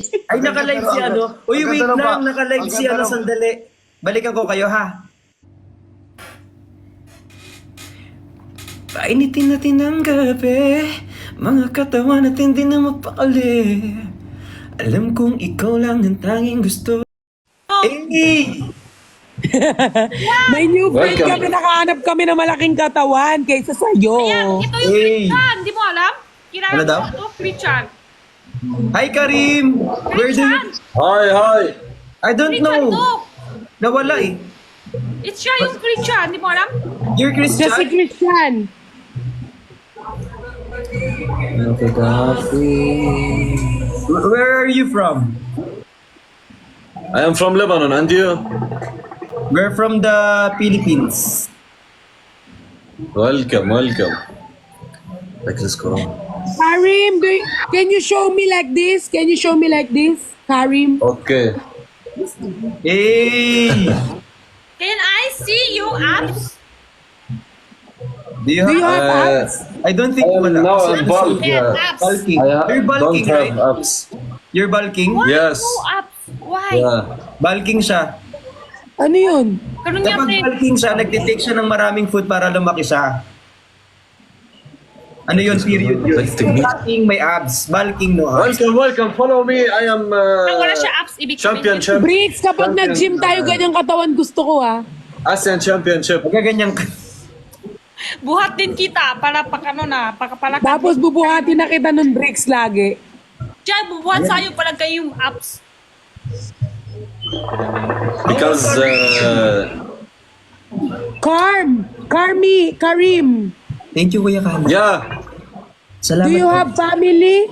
Ay, naka-live si ano. Uy, wait lang. Naka-live si ano, sandali. Balikan ko kayo, ha? Painitin natin ang gabi. Mga katawan natin di na mapakali. Alam kong ikaw lang ang tanging gusto. Eh! May new friend Welcome. kami, nakahanap kami ng malaking katawan kaysa sa'yo. Ayan, ito yung Hey. Christian. Di mo alam? Kilala Ano daw? mo ito, Christian. Hi, Karim! Where do you... Christian! Hi, hi. I don't Christian to! know. Nawala eh. It's siya yung Christian. Di mo alam? You're Siya si Christian? Christian. Where are you from? I am from Lebanon, and you? We're from the Philippines. Welcome, welcome. Like this Quran. Karim, can you show me like this? Can you show me like this? Karim. Okay. Hey! Can I see you apps? Do you Do you have... have Uh, I don't think I am wala. now Kasi in bulk. Yeah, apps. Bulking. I You're don't bulking, have right? apps. You're bulking? Why Yes. no apps? Why? Yeah. Bulking siya. Ano yun? Ganun nga, Kapag pre. bulking siya, nagtitake siya ng maraming food para lumaki siya. Ano yun? Period yun. Like technique. Bulking may abs. Bulking no abs. Welcome, welcome. Follow me. I am Nang wala siya apps, ibig sabihin. championship. Bricks, kapag nag-gym tayo, ganyang katawan gusto ko ha. ASEAN Championship. Magaganyan ka. Buhat din kita para pakano na, pakapalaki. Tapos bubuhatin na kita ng bricks lagi. Diyan, bubuhat sa'yo pala kayo yung apps. Because Karim, Thank you, Kuya Khan. yeah, Salamat. do you have family?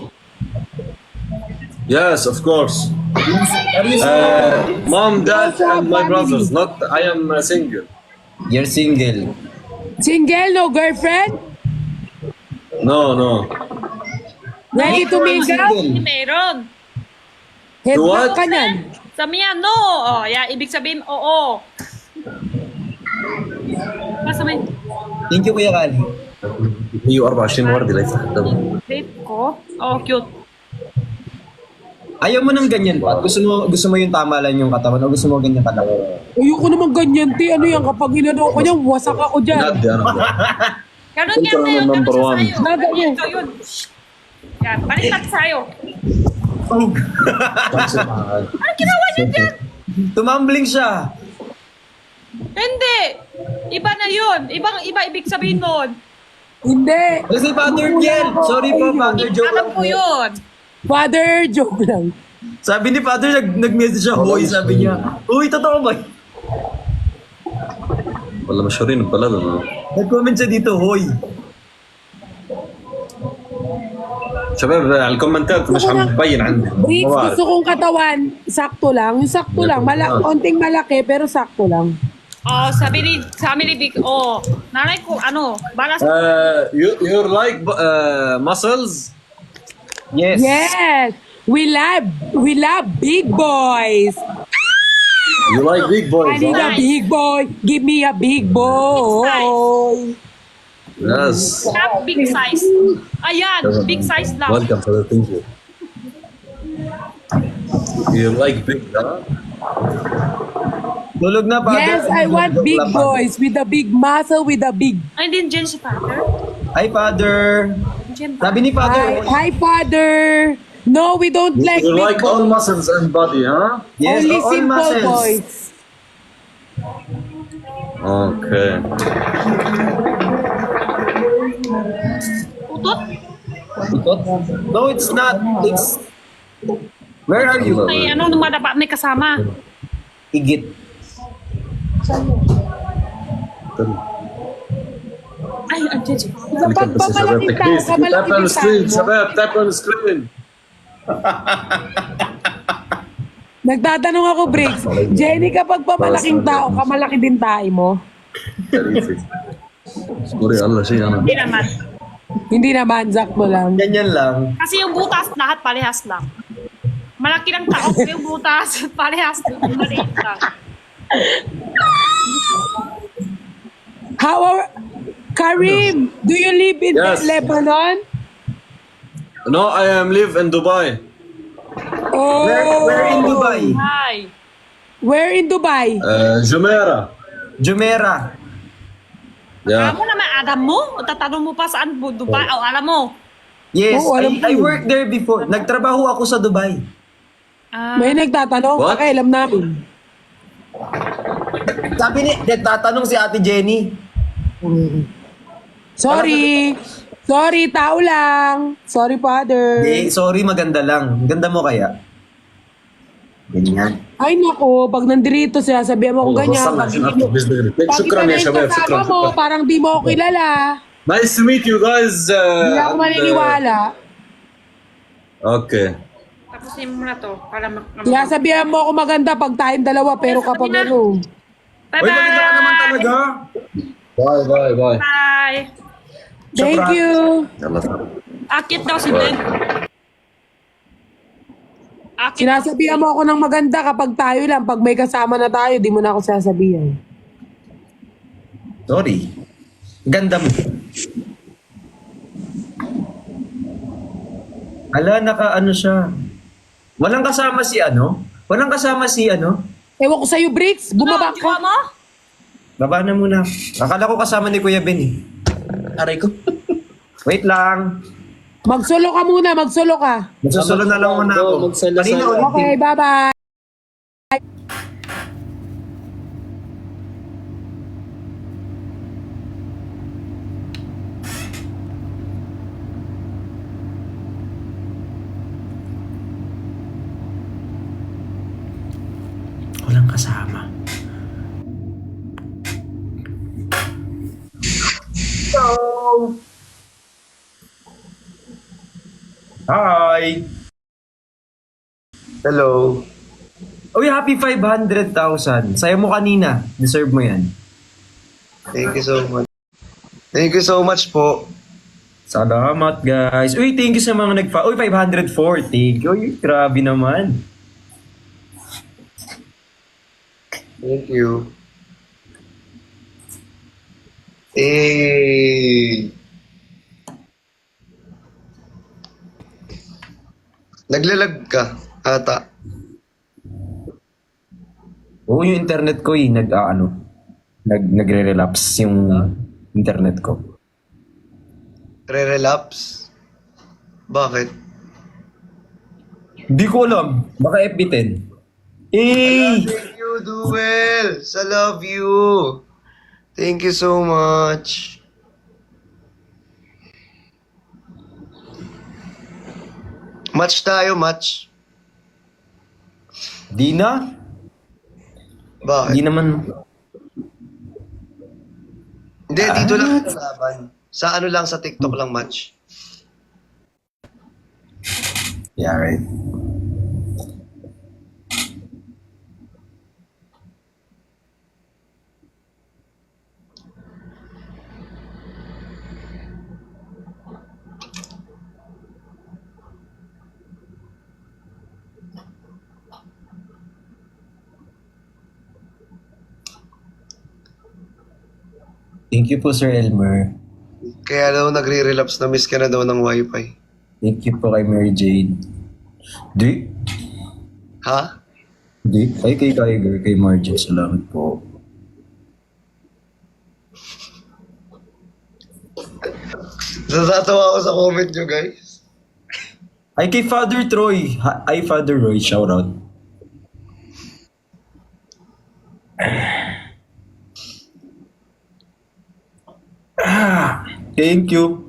yes, of course. Are you Mom, dad, Also have and my family. brothers. Not I am single. You're single. Single, no girlfriend? No, no. Ready to mingle? Hindi meron. Headlock What? ka niyan. Sabi niya, no. Oh, yeah, ibig sabihin, oo. Masamay. Thank you, Kuya Khan. هي 24 وردة لا يتحدث. Date ko? Oh, cute. Ayaw mo ng ganyan ba? Gusto mo yung tama lang yung katawan o gusto mo ganyan katawan? Ayoko naman ganyan, ti. Ano yan, kapag inano ko niyan, wasak ako dyan. نادي أنا. Ganun Ito yan na yun. ang number Ganun one. siya sa'yo. Nada mo. Ito yun. Yan, balikat sa'yo. Oh. Ano ginawa niyo dyan? Tumambling siya. Hindi. Iba na yun. Iba ibig sabihin nun. Hindi. Kasi Father Kiel. Sorry po, Father Joke Alam lang ko po. yun. Father, joke lang. Sabi ni Father, nag-message siya, hoy, sabi niya. Uy, totoo ba? والله مشهورين ببلدنا. Nag-comment siya dito, hoy. شباب على الكومنتات مش عم تبين عندي. Bricks, ما gusto بعرف. kong katawan, sakto lang. Yung sakto lang, konting malaki, pero sakto lang. Oh, sabi ni Vic, oh, nanay ko, ano, balas. You like muscles? Yes. Yes! We love big boys. You like big I boys? need Huh? a big boy. Give me a big boy. Yes. Not big size. Ayan, big size lang. Welcome to the thank you. You like big, huh? Tulog na, Father. Yes, I want Tulog big na, Father. boys with a big muscle, with a big. Ay, din dyan si Father. Hi, Father. Dyan Sabi ni Father, Hi, Father. No, we don't like You big like all boys. muscles and body, huh? yes, Only all simple muscles. boys. Okay. Utot? Ikot? No, it's not. It's... Where are you? May ano, lumadapa, may kasama. Igit. Ay, andyan si Father. Kapag papalaking tao, Tap on the kamalaki screen, din tao mo. شباب tap on the screen. Nagtatanong ako, Briggs. Jenny, kapag papalaking tao, kamalaki din tayo mo. sorry الله شيء انا. Hindi naman. Hindi naman, sakto lang. Ganyan lang. Kasi yung butas, lahat parehas lang. Malaki ng tao, yung butas, parehas lang. Maliit lang. How are... Karim, do you live in Yes. Lebanon? No, I am live in Dubai. Oh! Where in Dubai? Hi. Where in Dubai? Jumeirah. Jumeirah. Yeah. Alam mo naman, alam mo? O tatanong mo pa saan po, Dubai? O, alam mo? Yes, Oo, alam ko I yun. worked there before. Nagtrabaho ako sa Dubai. May nagtatanong, What? pakialam namin. Sabi ni, tatanong si Ate Jenny. Sorry. Sorry, tao lang. Sorry, father. Sorry, maganda lang. Ganda mo kaya? Ganyan. Ay, nako, pag nandirito siya, sabihan mo kung ganyan. Pag hindi mo, pag شكرا iba na يا yung شباب kasama شكرا mo, parang di mo ako kilala. Nice to meet you guys. Hindi ako and, maniniwala. Okay. Tapusin mo na to. Para Kaya sabihan mo ako maganda pag tayong dalawa, pero Yes, kapag sabi na. ano. Uy, maganda ka naman Bye-bye! talaga. Bye bye bye. Bye! Thank you. يلا Akit daw si Ben. Akit. Sinasabihan mo ako ng maganda kapag tayo lang. Pag may kasama na tayo, di mo na ako sasabihan. Sorry. Ganda mo. Ala, ano siya. Walang kasama si ano? Walang kasama si ano? Ewan ko sa'yo, Bricks. Bumaba Diwa ka. mo? Baba na muna. Akala ko kasama ni Kuya Ben eh. Aray ko. Wait lang. Magsolo ka muna, magsolo ka. Magsusulo na lang muna ako. Kanina ulit. Okay, bye-bye. Walang kasama. Hello. Hi. Hello. Uy, happy 500,000. Saya mo kanina. Deserve mo yan. Thank you so much. Thank you so much po. Salamat, guys. Uy, thank you sa mga Uy, 504. Thank you. Uy, grabe naman. Thank you. Eh. Naglalag ka, ata. Oo, yung internet ko nagre-relapse yung internet ko. Re-relapse? Bakit? Hindi ko alam. Baka FB10. Eh! Thank you, Duel. I love you. Thank you so much. Match tayo, match. Di na? Bakit? Di naman. Hindi, dito lang sa laban. Sa ano lang, sa TikTok lang match. Yeah, right. Thank you po, Sir Elmer. Kaya daw nagre-relapse na miss ka na daw ng wifi. Thank you po kay Mary Jane. Di? Ha? Di? Ay, kay Tiger, kay Margin. Salamat po. Natatawa ako sa comment nyo, guys. Ay, kay Father Troy. Ay, Father Roy. Shout out. Thank you.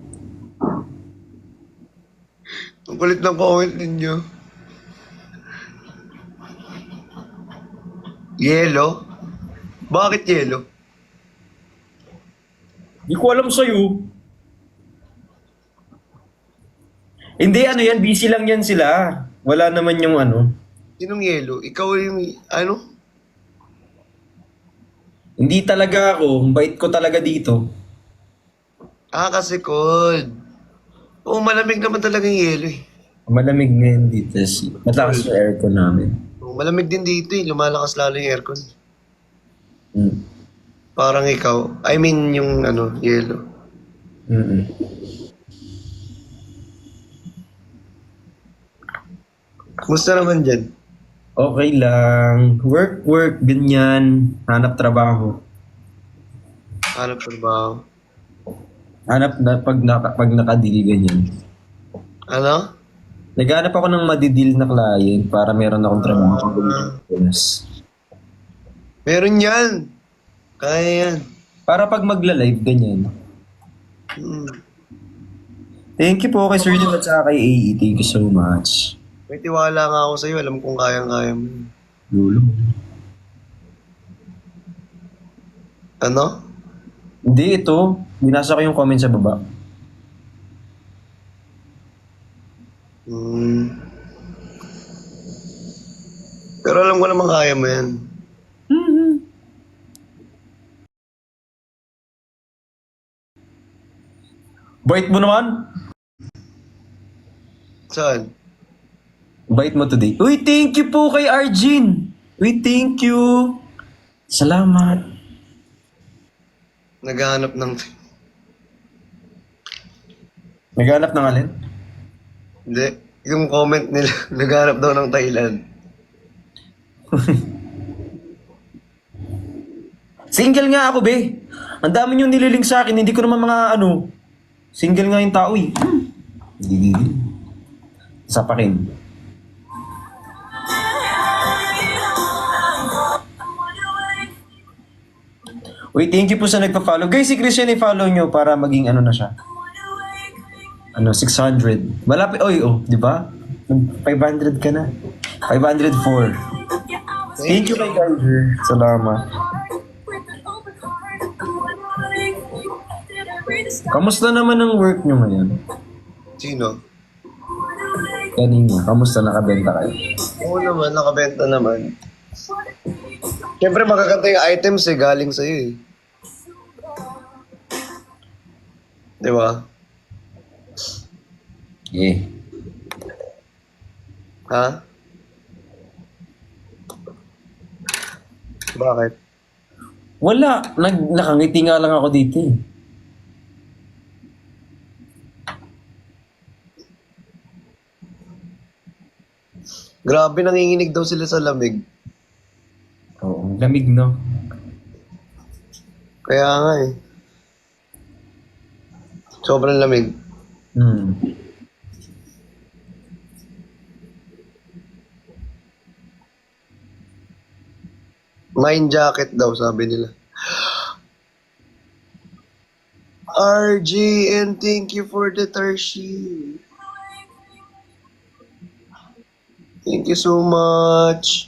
Ang kulit ng comment ninyo. Yellow? Bakit yellow? Di ko alam sa'yo. Hindi, ano yan. Busy lang yan sila. Wala naman yung ano. Sinong yellow? Ikaw yung, ano? Hindi talaga ako. Bait ko talaga dito. Ah, kasi cold. Oo, malamig naman talaga yung yellow eh. Malamig ngayon dito. Matakas yung aircon namin. Oo, malamig din dito eh. Lumalakas lalo yung aircon. Mm. Parang ikaw. I mean, yung ano, yellow. Mm-mm. Musta naman dyan? Okay lang. Work, ganyan. Hanap trabaho. Hanap trabaho. Hanap na pag nakadili, ganyan. Ano? Naghanap ako ng madidil na client para meron akong trabaho sa Pilipinas. Meron yan. Kaya yan. Para pag magla-live, ganyan. Hmm. Thank you po kay Sir Jim at saka kay AE. Thank you so much. May tiwala nga ako sa'yo. Alam kong kayang-kaya mo. Lulo. Ano? Hindi, ito. Binasa ko yung comment sa baba. Hmm. Pero alam ko naman kaya mo yan. Bait mo naman. Saan? Bait mo today. Uy, thank you po kay Arjin. Uy, thank you. Salamat. Naghahanap ng... Naghanap ng alin? Hindi. Yung comment nila, naghahanap daw ng Thailand. Single nga ako, be. Ang dami niyong nililink sa akin. Hindi ko naman mga ano. Single nga yung tao eh. Hindi. Sapakin. Uy, thank you po sa nagpa-follow. Guys, si Christian i-follow nyo para maging ano na siya. 600. Malapit, di ba? 500 ka na. 504. Thank you kay Geiger. Salamat. Kamusta naman ang work nyo ngayon? Sino? Kanina, kamusta nakabenta kayo? Oo naman, nakabenta naman. Siyempre makakanta yung items galing sa'yo eh. Di ba? Yeah. Ha? Bakit? Wala. Nakangiti nga lang ako dito eh. Grabe, nanginginig daw sila sa lamig. Oo, lamig no? Kaya nga eh. Sobrang lamig. Mine jacket daw, sabi nila. RG, and thank you for the Tershi. Thank you so much.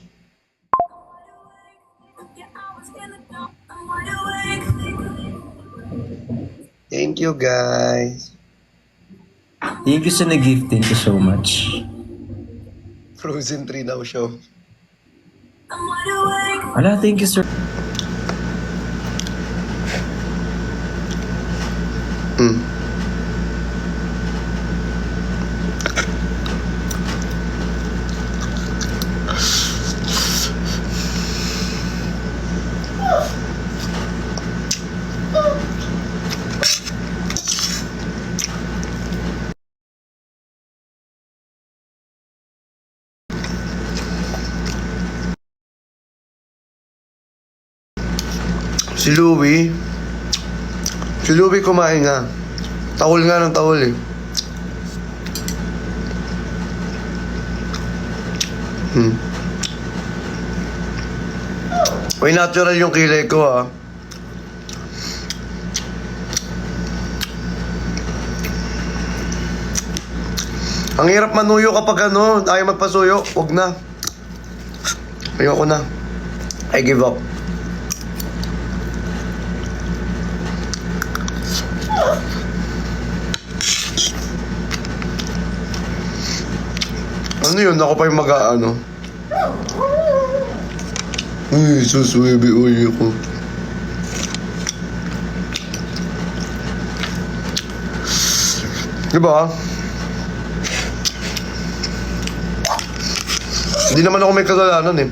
Thank you, guys. Thank you sa nag-gift. Thank you so much. Frozen 3 daw show. Ala, thank you sir. Hmm. Si Louie. Si Louie kumain nga. Tahol nga ng tahol eh. Uy, natural yung kilay ko ah. Ang hirap manuyo kapag ano, ayaw magpasuyo. Huwag na. Ayoko na. I give up. Ano yun? Ako pa yung mag-ano. Uy, susuwi uy ko. Diba? Hindi naman ako may kasalanan eh.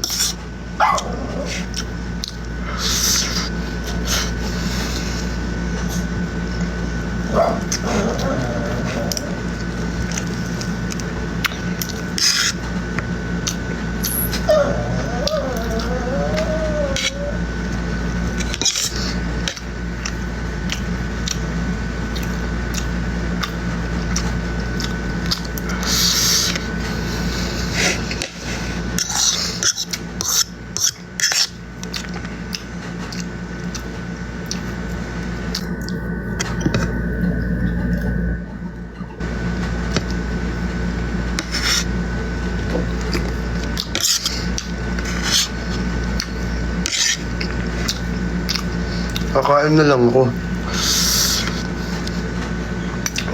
Kakain na lang ako.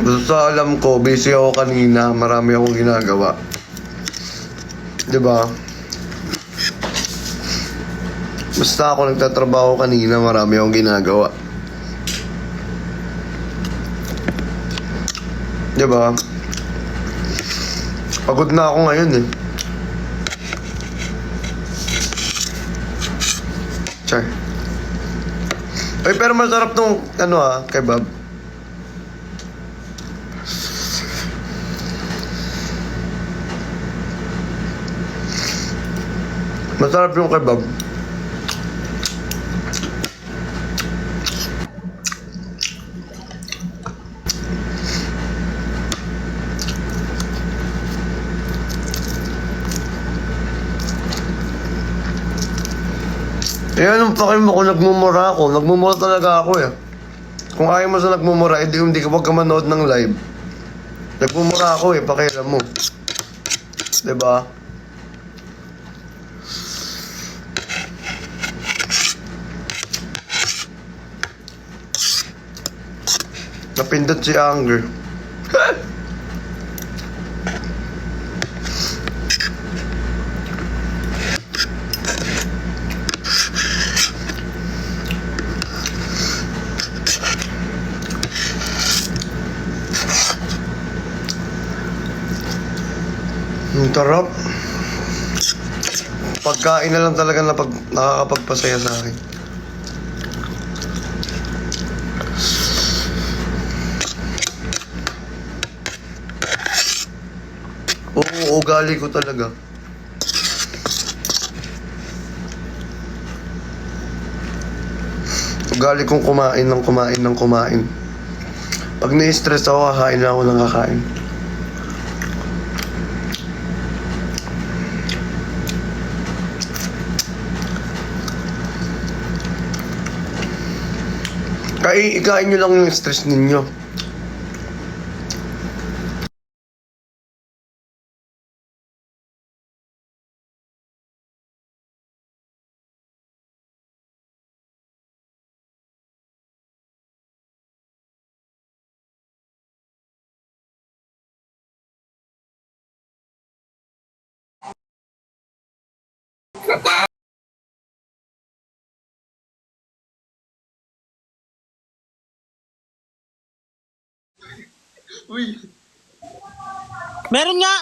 Basta alam ko, busy ako kanina. Marami akong ginagawa. Diba? Basta ako nagtatrabaho kanina, marami akong ginagawa. Diba? Pagod na ako ngayon eh. Char. Ay, pero masarap nung, kebab. Masarap yung kebab. Eh, anong pakin mo kung nagmumura ako? Nagmumura talaga ako eh. Kung ayaw mo sa nagmumura, edi hindi ka wag ka manood ng live. Nagmumura ako eh, pakialam mo. Diba? Napindot si Anger. Ang tarap. Pagkain na lang talaga na nakakapagpasaya sa akin. Oo, ugali ko talaga. Ugali kong kumain. Pag na-stress ako, kakain na ako ng kakain. Ikain nyo lang yung stress ninyo.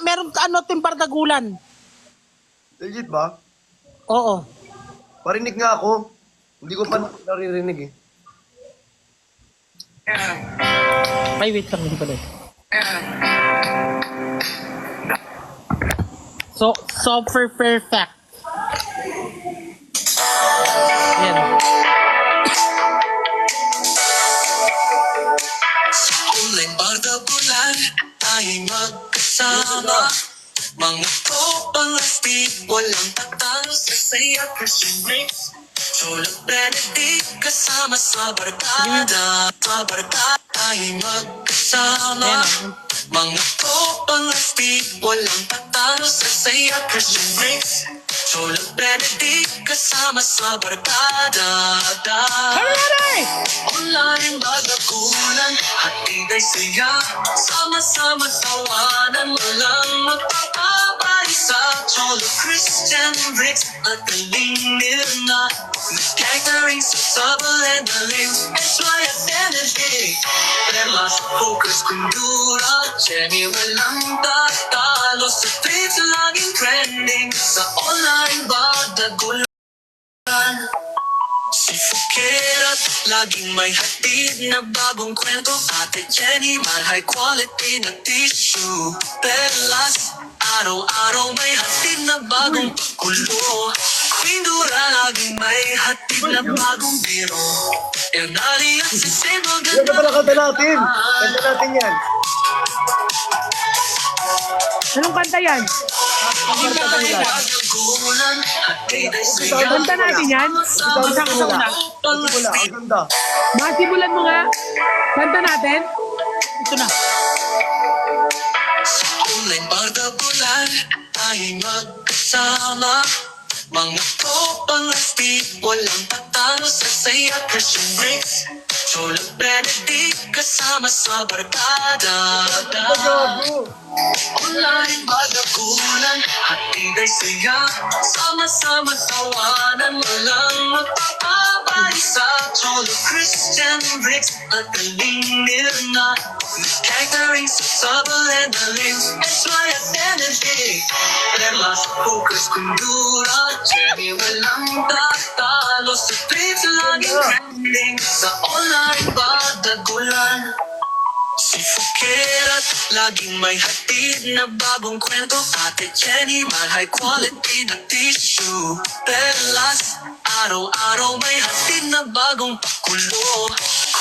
Meron timpar dagulan. Legit ba? Oo. Parinig nga ako. Hindi ko pa naririnig eh. Ay, wait lang, hindi pala. So perfect. Yan. Kulay bardagulan, tayong magkasama. Mga tropang astig, walang tatalo sa saya Christian Mix. Sulat Benedict, kasama sa barkada. Sa barkada, tayong magkasama. Mga tropang astig, walang tatalo sa saya Christian Mix. Sulat Benedict, kasama sa barkada. Online badagulan, hatid ay saya. Sama-sama tawanan, walang magpapaparisa. Cholo Christian Bricks at kalingin na. Catering sa trouble and the link. Enjoy at energy. Lemas, focus, kundura. Jenny, walang tatalo. Sa tweets, laging trending. Sa online badagulan. Si Fukera't laging may hatid na bagong kwento. Ate Jenny, may high quality na tissue. Perlas, araw-araw may hatid na bagong pagkulo. Queen Dura, laging may hatid na bagong biro. Elnari at si Sebo, Yan na pala kanta natin. Kanta natin yan. Anong kanta yan? badagulan, hatid ay saya. Kanta natin yan? Simula. Simula, ang ganda. Masimulan mo nga. Kanta natin? Ito na. Kulay bardagulan, tayong magkasama. Mga tropang speed, walang tatalo sa saya. Christian Bricks, Chola Benedict, kasama sa barkada. Online badagulan, hatid ay saya. Sama-sama tawanan, walang magpapabalisa. Chola Christian Bricks, at kalingir na. Catering sa sabal and alim, it's my identity. Lemas, focus, kundura, Jenny, walang tatalo. Sa streets, laging trending. Sa online badagulan, si Fukerat, laging may hatid na bagong kwento. Ate Jenny, mal high quality na tissue. Perlas, araw-araw may hatid na bagong pakulo.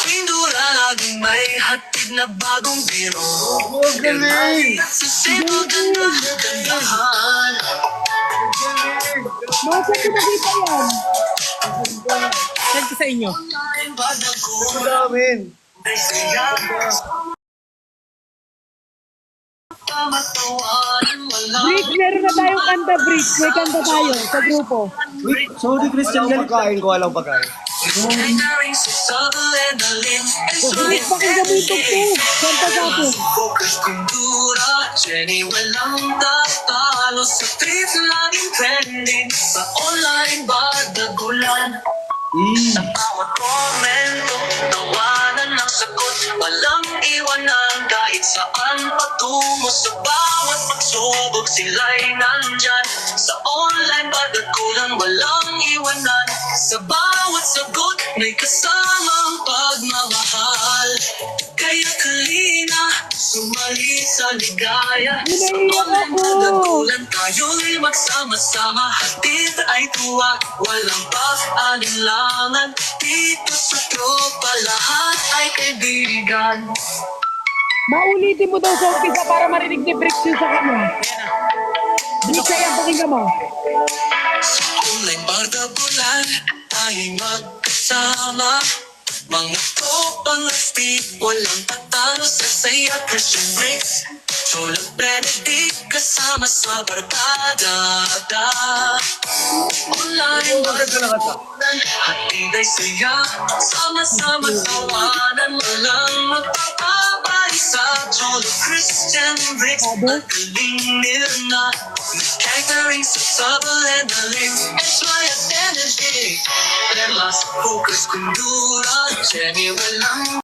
Queen Dura, laging may hatid na bagong biro. Galing! Sa simple ganda-gandahan. Masa ko nakita yan. Send ko sa inyo. Online badagulan, may saya. Tamatawanan, walang Brick, meron na tayong kanta, Brick. May kanta tayo sa grupo. Sorry, Christian, galit. catering sa sabal and alim. It's my Brick, pakinggan mo yung tugtog. Kanta sa atin. focus, kundura, Jenny, walang tatalo. Sa streets, laging trending. Sa online badagulan, sa bawat komento, tawanan ng sagot. Walang iwanan kahit saan patungo. Sa bawat pagsubok, sila'y nandyan. Sa online badagulan, walang iwanan. Sa bawat sagot, may kasamang pagmamahal. Kaya kalina, sumali sa ligaya. Sa online badagulan, tayo'y magsama-sama. Hatid ay tuwa, walang pag-alinlangan. Dito sa tropa, lahat ay kaibigan. Maulitin mo daw sa umpisa para marinig ni Brick yun sa kanya. Brick, kaya pakinggan mo. Sa online badagulan, tayo'y magkasama. Mga tropang speed, walang tatalo sa saya. Christian Bricks, Chola Benedict, kasama sa barkada. Online badagulan, hatid ay saya. Sama-sama tawanan, walang magpapabalisa. Chola Christian Bricks, at kalingir na. Catering sa sabal and alim, it's my identity. Lemas, focus, kundura, Jenny, walang